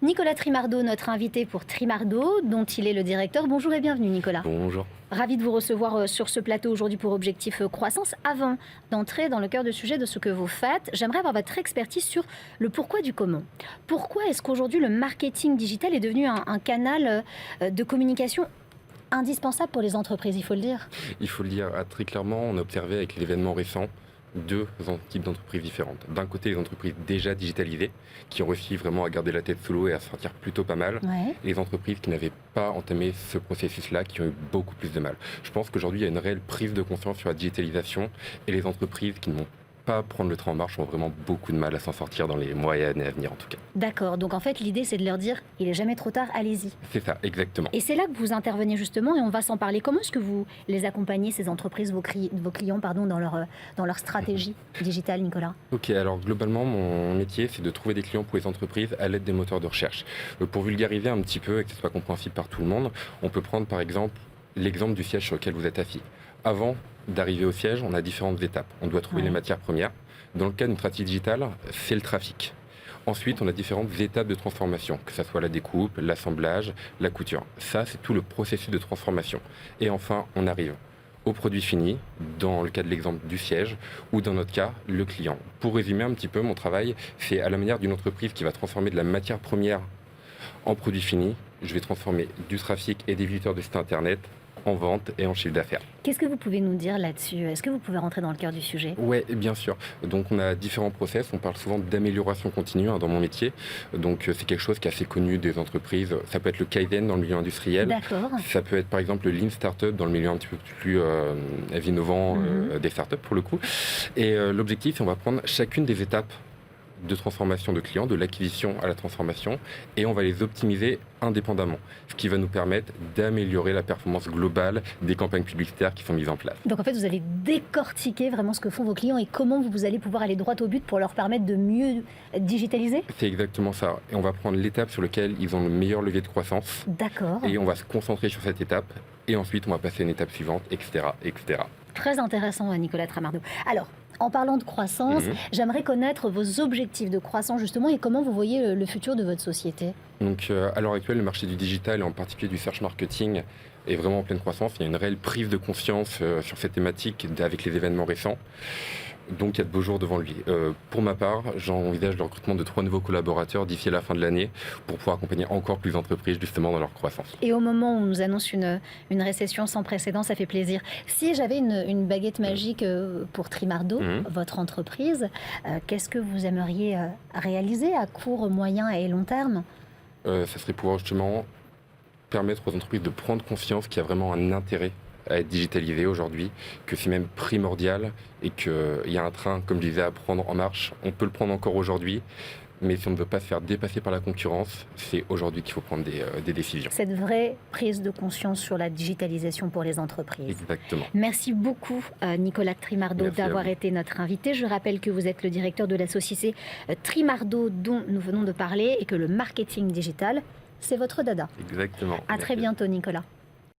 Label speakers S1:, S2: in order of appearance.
S1: Nicolas Trimardeau, notre invité pour Trimardeau, dont il est le directeur. Bonjour et bienvenue Nicolas.
S2: Bonjour.
S1: Ravi de vous recevoir sur ce plateau aujourd'hui pour Objectif Croissance. Avant d'entrer dans le cœur du sujet de ce que vous faites, j'aimerais avoir votre expertise sur le pourquoi du comment. Pourquoi est-ce qu'aujourd'hui le marketing digital est devenu un canal de communication indispensable pour les entreprises, il faut le dire?
S2: Il faut le dire très clairement, on a observé avec l'événement récent deux types d'entreprises différentes. D'un côté, les entreprises déjà digitalisées, qui ont réussi vraiment à garder la tête sous l'eau et à se sentir plutôt pas mal.
S1: Ouais.
S2: Et les entreprises qui n'avaient pas entamé ce processus-là, qui ont eu beaucoup plus de mal. Je pense qu'aujourd'hui, il y a une réelle prise de conscience sur la digitalisation et les entreprises qui ne vont pas prendre le train en marche ont vraiment beaucoup de mal à s'en sortir dans les mois et années à venir en tout cas.
S1: D'accord, donc en fait l'idée c'est de leur dire il est jamais trop tard, allez-y.
S2: C'est ça, exactement.
S1: Et c'est là que vous intervenez justement et on va s'en parler. Comment est-ce que vous les accompagnez, ces entreprises, vos clients dans leur stratégie digitale, Nicolas?
S2: Ok, alors globalement, mon métier, c'est de trouver des clients pour les entreprises à l'aide des moteurs de recherche. Pour vulgariser un petit peu et que ce soit compréhensible par tout le monde, on peut prendre par exemple l'exemple du siège sur lequel vous êtes assis. Avant d'arriver au siège, on a différentes étapes. On doit trouver les matières premières. Dans le cas d'une stratégie digitale, c'est le trafic. Ensuite, on a différentes étapes de transformation, que ce soit la découpe, l'assemblage, la couture. Ça, c'est tout le processus de transformation. Et enfin, on arrive au produit fini, dans le cas de l'exemple du siège, ou dans notre cas, le client. Pour résumer un petit peu, mon travail, c'est à la manière d'une entreprise qui va transformer de la matière première en produit fini. Je vais transformer du trafic et des visiteurs de site internet en vente et en chiffre d'affaires.
S1: Qu'est-ce que vous pouvez nous dire là-dessus? Est-ce que vous pouvez rentrer dans le cœur du sujet?
S2: Oui, bien sûr. Donc on a différents process, on parle souvent d'amélioration continue dans mon métier. Donc c'est quelque chose qui est assez connu des entreprises. Ça peut être le Kaizen dans le milieu industriel.
S1: D'accord.
S2: Ça peut être par exemple le Lean Startup dans le milieu un petit peu plus innovant des startups pour le coup. Et l'objectif, c'est on va prendre chacune des étapes de transformation de clients, de l'acquisition à la transformation, et on va les optimiser indépendamment, ce qui va nous permettre d'améliorer la performance globale des campagnes publicitaires qui sont mises en place.
S1: Donc en fait, vous allez décortiquer vraiment ce que font vos clients et comment vous allez pouvoir aller droit au but pour leur permettre de mieux digitaliser?
S2: C'est exactement ça. Et on va prendre l'étape sur laquelle ils ont le meilleur levier de croissance.
S1: D'accord.
S2: Et on va se concentrer sur cette étape, et ensuite on va passer à une étape suivante, etc. etc.
S1: Très intéressant, Nicolas Trimardeau. Alors, en parlant de croissance, j'aimerais connaître vos objectifs de croissance justement et comment vous voyez le futur de votre société.
S2: Donc à l'heure actuelle, le marché du digital et en particulier du search marketing est vraiment en pleine croissance. Il y a une réelle prise de conscience sur cette thématique avec les événements récents. Donc il y a de beaux jours devant lui. Pour ma part, j'envisage le recrutement de 3 nouveaux collaborateurs d'ici à la fin de l'année pour pouvoir accompagner encore plus d'entreprises justement dans leur croissance.
S1: Et au moment où on nous annonce une récession sans précédent, ça fait plaisir. Si j'avais une baguette magique pour Trimardeau, votre entreprise, qu'est-ce que vous aimeriez réaliser à court, moyen et long terme?
S2: Ça serait pouvoir justement permettre aux entreprises de prendre conscience qu'il y a vraiment un intérêt à être digitalisé aujourd'hui, que c'est même primordial et qu'il y a un train, comme je disais, à prendre en marche. On peut le prendre encore aujourd'hui, mais si on ne veut pas se faire dépasser par la concurrence, c'est aujourd'hui qu'il faut prendre des décisions.
S1: Cette vraie prise de conscience sur la digitalisation pour les entreprises.
S2: Exactement.
S1: Merci beaucoup Nicolas Trimardeau d'avoir été notre invité. Je rappelle que vous êtes le directeur de la société Trimardeau dont nous venons de parler et que le marketing digital, c'est votre dada.
S2: Exactement.
S1: À très bientôt Nicolas.